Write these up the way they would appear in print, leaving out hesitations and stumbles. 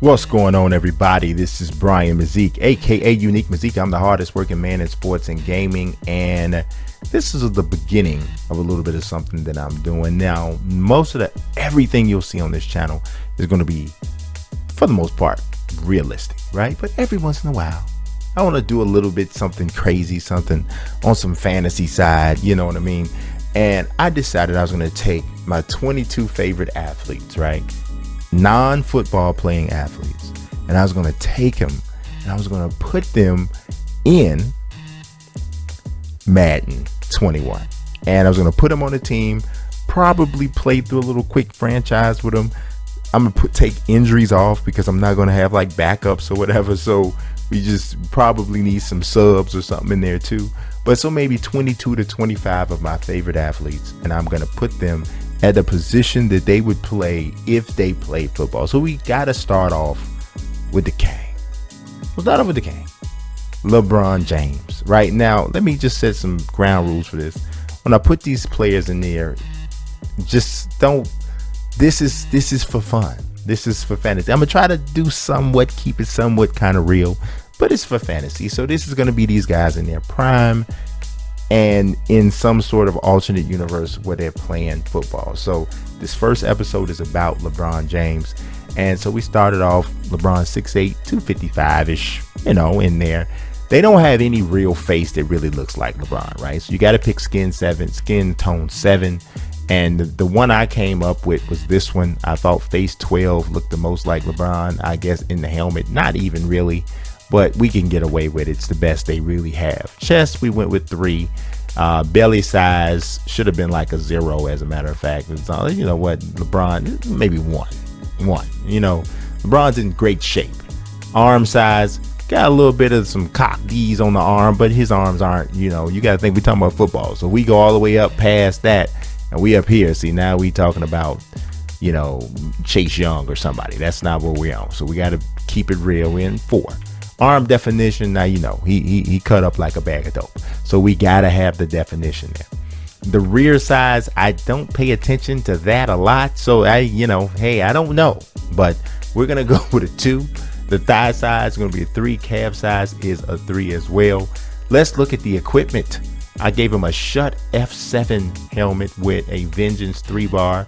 What's going on, everybody? This is Brian Mazik, aka Unique Mazik. I'm the hardest working man in sports and gaming, and this is the beginning of a little bit of something that I'm doing now. Most of everything you'll see on this channel is going to be, for the most part, realistic, right? But every once in a while, I want to do a little bit something crazy, something on some fantasy side, you know what I mean? And I decided I was going to take my 22 favorite athletes, right? Non-football playing athletes, and I was going to take them and I was going to put them in Madden 21, and I was going to put them on a team, probably play through a little quick franchise with them. I'm going to take injuries off because I'm not going to have like backups or whatever, so we just probably need some subs or something in there too. But so maybe 22 to 25 of my favorite athletes, and I'm going to put them at the position that they would play if they played football. So we got to start off with the king. We'll start off with the king, LeBron James. Right now, let me just set some ground rules for this. When I put these players in there, just don't. This is for fun. This is for fantasy. I'm gonna try to do somewhat, keep it somewhat kind of real, but it's for fantasy. So this is gonna be these guys in their prime and in some sort of alternate universe where they're playing football. So this first episode is about LeBron James. And so we started off LeBron 6'8", 255-ish, you know, in there. They don't have any real face that really looks like LeBron, right? So you got to pick skin tone 7. And the one I came up with was this one. I thought face 12 looked the most like LeBron, I guess, in the helmet. Not even really, but we can get away with it. It's the best they really have. Chest, we went with 3. Belly size should have been like a 0, as a matter of fact. It's, you know what, LeBron, maybe 1. You know, LeBron's in great shape. Arm size, got a little bit of some cock D's on the arm, but his arms aren't, you know, you got to think we're talking about football. So we go all the way up past that, and we up here. See, now we talking about, you know, Chase Young or somebody. That's not what we're on. So we got to keep it real. We're in 4. Arm definition, now you know he cut up like a bag of dope, so we gotta have the definition there. The rear size, I don't pay attention to that a lot, so I don't know, but we're gonna go with a 2. The thigh size is gonna be a 3. Calf size is a 3 as well. Let's look at the equipment. I gave him a Shut F7 helmet with a Vengeance 3-bar.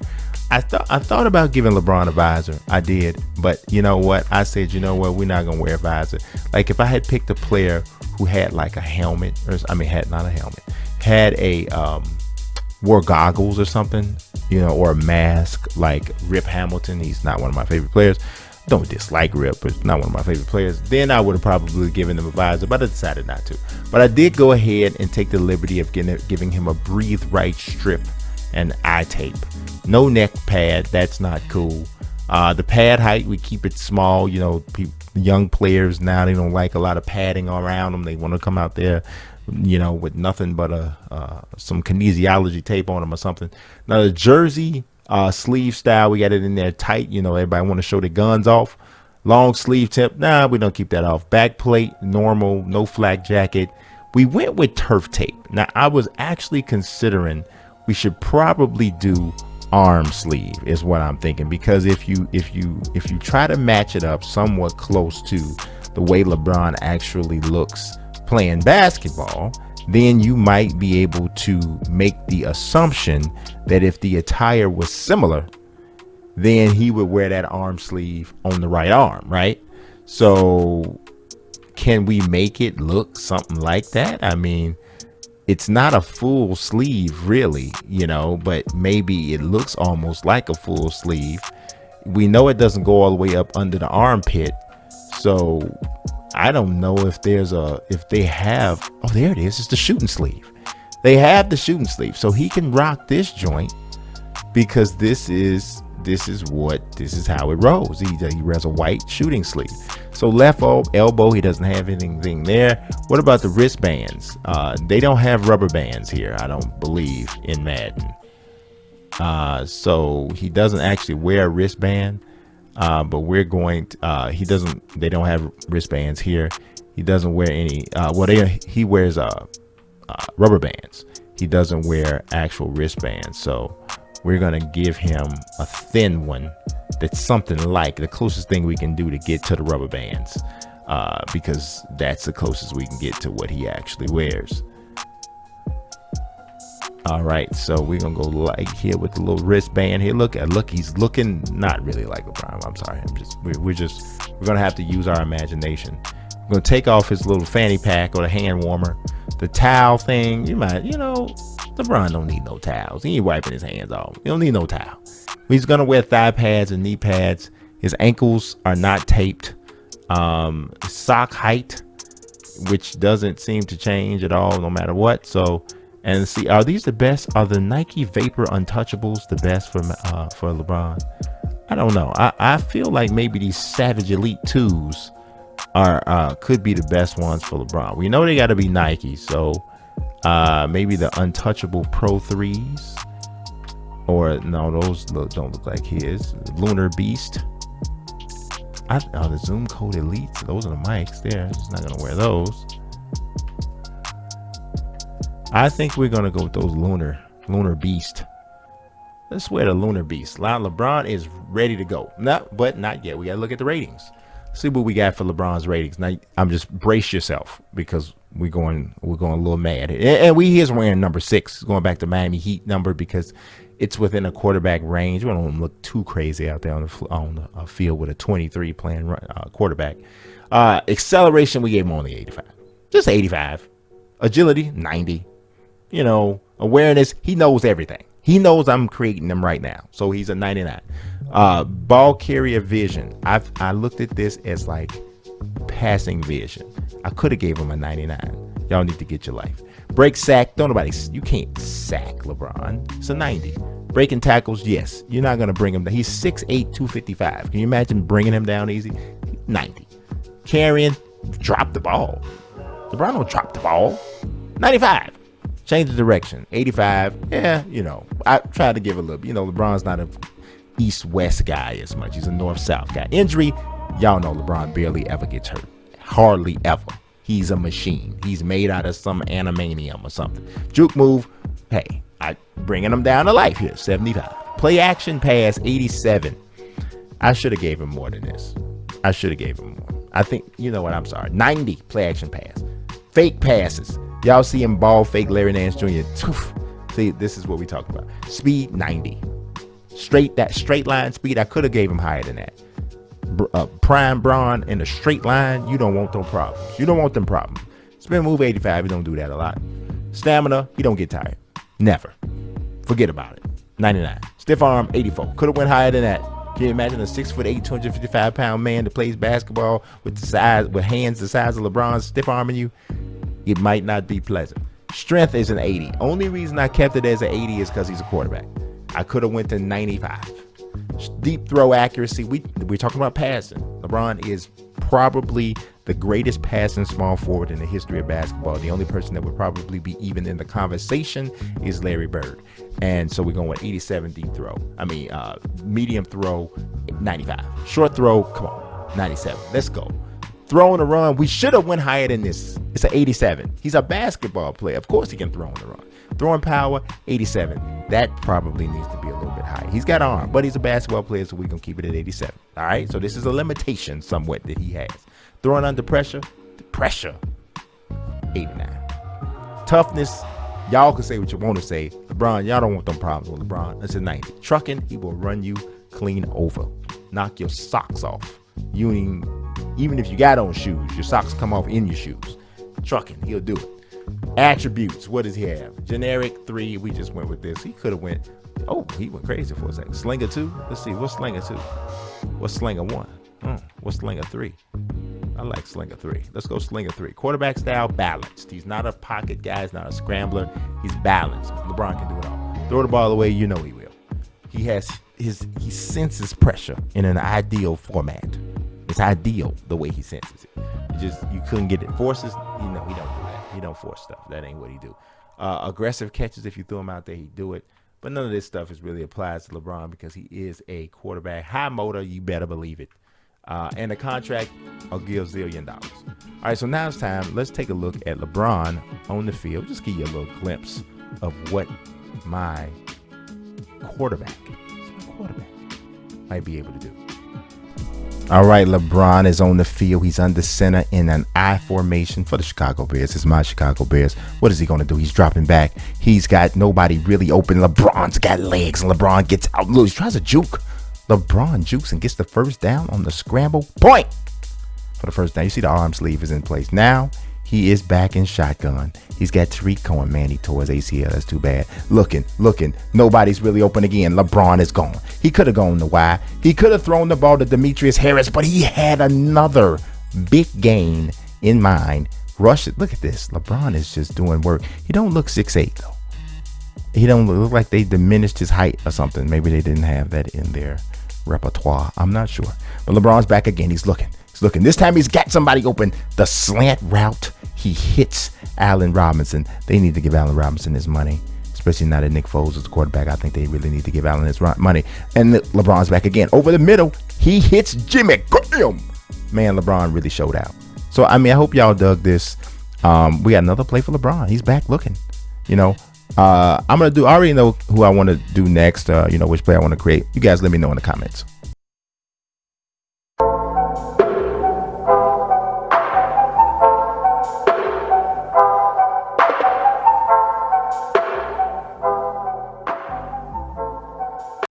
I thought about giving LeBron a visor. I did, but you know what? I said, you know what? We're not gonna wear a visor. Like if I had picked a player who had like a helmet, had a wore goggles or something, you know, or a mask, like Rip Hamilton. He's not one of my favorite players. Don't dislike Rip, but not one of my favorite players. Then I would have probably given him a visor, but I decided not to. But I did go ahead and take the liberty of giving him a Breathe Right strip and eye tape. No neck pad, that's not cool. The pad height, we keep it small. You know, young players now, they don't like a lot of padding around them. They want to come out there, you know, with nothing but some kinesiology tape on them or something. Now the jersey sleeve style, we got it in there tight. You know, everybody want to show their guns off. Long sleeve tip, nah, we don't keep that off. Back plate, normal, no flak jacket. We went with turf tape. Now I was actually considering we should probably do arm sleeve, is what I'm thinking, because if you try to match it up somewhat close to the way LeBron actually looks playing basketball, then you might be able to make the assumption that if the attire was similar, then he would wear that arm sleeve on the right arm, right? So can we make it look something like that? I mean, it's not a full sleeve really, you know, but maybe it looks almost like a full sleeve. We know it doesn't go all the way up under the armpit, so I don't know if they have, oh, there it is. It's the shooting sleeve. They have the shooting sleeve, so he can rock this joint because this is how it rolls. He wears a white shooting sleeve. So left elbow, he doesn't have anything there. What about the wristbands? They don't have rubber bands here, I don't believe, in Madden. So he doesn't actually wear a wristband. But we're going to, they don't have wristbands here. He doesn't wear any, he wears rubber bands. He doesn't wear actual wristbands. So we're going to give him a thin one that's something like the closest thing we can do to get to the rubber bands, because that's the closest we can get to what he actually wears. All right, so we're gonna go like here with the little wristband here. Look, he's looking not really like LeBron. I'm sorry, we're gonna have to use our imagination. We're gonna take off his little fanny pack or the hand warmer, the towel thing. LeBron don't need no towels. He ain't wiping his hands off. He don't need no towel. He's gonna wear thigh pads and knee pads. His ankles are not taped. Sock height, which doesn't seem to change at all, no matter what. So. And see, are these the best? Are the Nike Vapor Untouchables the best for LeBron? I don't know. I feel like maybe these Savage Elite 2s could be the best ones for LeBron. We know they got to be Nike, so maybe the Untouchable Pro 3s, or no, those don't look like his. Lunar Beast. The Zoom Code Elites. Those are the mics there. He's not gonna wear those. I think we're going to go with those Lunar Beast. Let's wear the Lunar Beast. LeBron is ready to go. But not yet. We got to look at the ratings. See what we got for LeBron's ratings. Now, I'm just brace yourself because we're going a little mad. And he is wearing number 6, going back to Miami Heat number, because it's within a quarterback range. We don't want to look too crazy out there on the field with a 23 playing quarterback. Acceleration, we gave him only 85. Just 85. Agility, 90. Awareness, he knows everything. He knows I'm creating them right now, so he's a 99. Ball carrier vision, I looked at this as like passing vision. I could have gave him a 99. Y'all need to get your life. Break sack, you can't sack LeBron. It's a 90. Breaking tackles, yes, you're not gonna bring him down. He's 6'8", 255. Can you imagine bringing him down easy? 90. Carrying, drop the ball. LeBron don't drop the ball. 95. Change the direction. 85. Yeah, I tried to give a little. LeBron's not a east-west guy as much. He's a north-south guy. Injury, y'all know LeBron barely ever gets hurt. Hardly ever. He's a machine. He's made out of some animanium or something. Juke move, hey, I bringing him down to life here. 75. Play action pass, 87. I should have gave him more than this. I should have gave him more. I think, I'm sorry. 90 play action pass. Fake passes. Y'all see him ball fake Larry Nance Jr. See, this is what we talk about. Speed, 90. That straight line speed, I could have gave him higher than that. Prime Braun in a straight line, you don't want them problems. You don't want them problems. Spin move, 85. You don't do that a lot. Stamina, he don't get tired. Never. Forget about it. 99. Stiff arm, 84. Could have went higher than that. Can you imagine a 6'8", 255-pound man that plays basketball with hands the size of LeBron's stiff arming you? It might not be pleasant. Strength is an 80. Only reason I kept it as an 80 is because he's a quarterback. I could have went to 95. Deep throw accuracy. We're talking about passing. LeBron is probably the greatest passing small forward in the history of basketball. The only person that would probably be even in the conversation is Larry Bird. And so we're going with 87 deep throw. Medium throw, 95. Short throw, come on, 97. Let's go. Throw on the run, we should have went higher than this. It's an 87. He's a basketball player. Of course he can throw on the run. Throwing power, 87. That probably needs to be a little bit higher. He's got arm, but he's a basketball player, so we're going to keep it at 87. All right? So this is a limitation somewhat that he has. Throwing under pressure, 89. Toughness, y'all can say what you want to say. LeBron, y'all don't want them problems with LeBron. That's a 90. Trucking, he will run you clean over. Knock your socks off. Even if you got on shoes, your socks come off in your shoes. Trucking, he'll do it. Attributes, what does he have? Generic 3, we just went with this. He could have went, he went crazy for a second. Slinger 2, let's see, what's Slinger 2? What's Slinger 1? What's Slinger 3? I like Slinger 3. Let's go Slinger 3. Quarterback style, balanced. He's not a pocket guy, he's not a scrambler. He's balanced. LeBron can do it all. Throw the ball away, he will. He senses pressure in an ideal format. It's ideal the way he senses it. You couldn't get it. Forces, he don't do that. He don't force stuff. That ain't what he do. Aggressive catches, if you throw him out there, he do it. But none of this stuff is really applies to LeBron because he is a quarterback. High motor, you better believe it. And the contract, I'll give $1 zillion. All right, so now it's time. Let's take a look at LeBron on the field. Just give you a little glimpse of what my quarterback. Might be able to do. All right, LeBron is on the field. He's under center in an I formation for the Chicago Bears. It's my Chicago Bears. What is he going to do? He's dropping back. He's got nobody really open. LeBron's got legs, and LeBron gets out. Look, he tries to juke. LeBron jukes and gets the first down on the scramble point for the first down. You see the arm sleeve is in place. Now he is back in shotgun. He's got Tariq Cohen. Man, he tore his ACL. That's too bad. Looking. Nobody's really open again. LeBron is gone. He could have gone to Y. He could have thrown the ball to Demetrius Harris, but he had another big gain in mind. Rush it. Look at this. LeBron is just doing work. He don't look 6'8", though. He don't look like they diminished his height or something. Maybe they didn't have that in their repertoire. I'm not sure. But LeBron's back again. He's looking. This time he's got somebody open. The slant route. He hits Allen Robinson. They need to give Allen Robinson his money, especially now that Nick Foles is the quarterback. I think they really need to give Allen his money. And LeBron's back again. Over the middle, he hits Jimmy Graham. Man, LeBron really showed out. So, I mean, I hope y'all dug this. We got another play for LeBron. He's back looking. I already know who I want to do next, which play I want to create. You guys let me know in the comments.